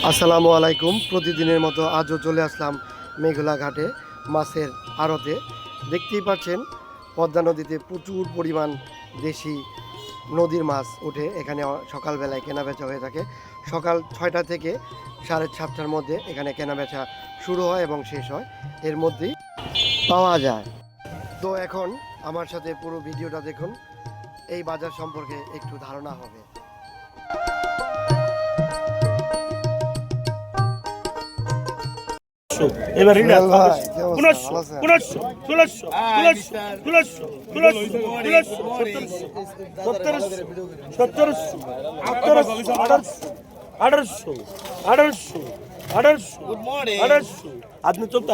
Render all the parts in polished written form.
আসসালামু আলাইকুম। প্রতিদিনের মতো আজও চলে আসলাম মেঘলা ঘাটে মাছের আড়তে। দেখতেই পাচ্ছেন পদ্মা নদীতে প্রচুর পরিমাণ দেশি নদীর মাছ ওঠে। এখানে সকালবেলায় কেনাবেচা হয়ে থাকে। সকাল 6টা থেকে 7:30টার মধ্যে এখানে কেনাবেচা শুরু হয় এবং শেষ হয়, এর মধ্যেই পাওয়া যায়। তো এখন আমার সাথে পুরো ভিডিওটা দেখুন, এই বাজার সম্পর্কে একটু ধারণা হবে। এবার আপনি চলতে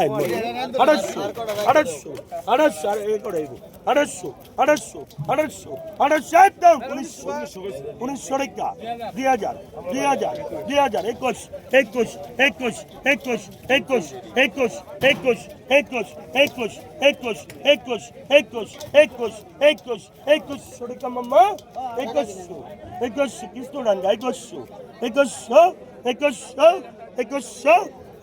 আড়াইশো আড়াইশো আড়াইশো আড়াইশো আড়াইশো আড়াইশো আড়াইশো একদম 1900 টাকা 2000 2000 2000 21 21 21 21 21 21 21 21 21 21 21 21 21 21 21 টাকা মামা 21 21 কিস্তো ডাঙ্গা 21 21 21 21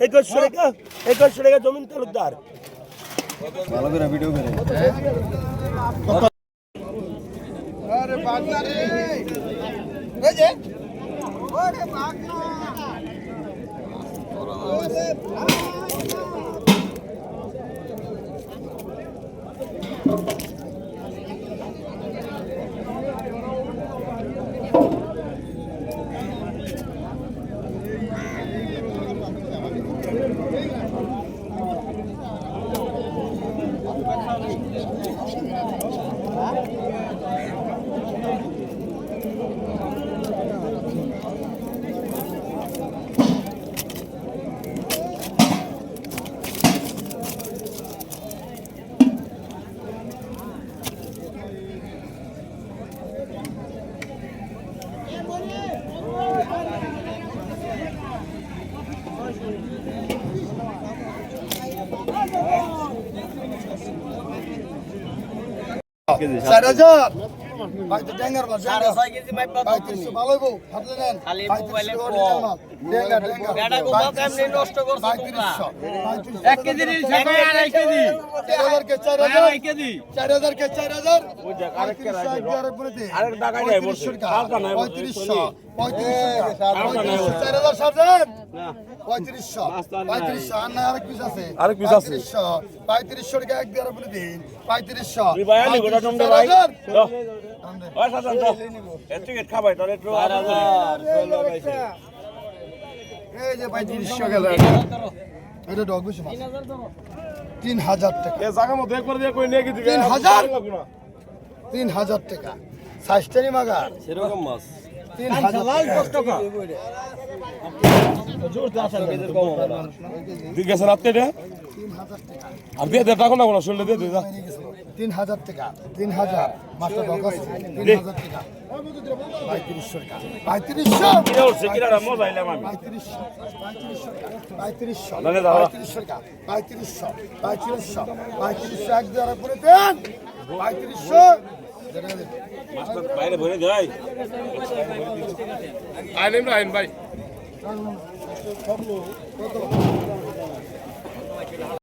21 টাকা 21 টাকা জমিন তালুকদার ভালো করে ভিডিও করে আরে বাগনা রে এই যে ওরে বাগনা ওরে খাবাই তাহলে 3000 টাকা জায়গা মতো একবার দিয়ে কই নিয়ে কি দিবে 3000 টাকা সাইস্টারি মাগার সেরকম মাছ 3000 টাকা দিকে স্যার আপনি এটা 3000 টাকা আর দিয়ে দে টাকা না কোন শুনলে দিয়ে দে 3000 টাকা 3000 মাস্টার বকস 3000 টাকা 3500 টাকা 3500 কি হচ্ছে কি রা মজা আইলাম আমি 3500 না দাও 3500 টাকা 3500 এক দ্বারা করে দেন 3500 মাস্টার বাইরে ভরে দেয় আইলেম না আইন ভাই কত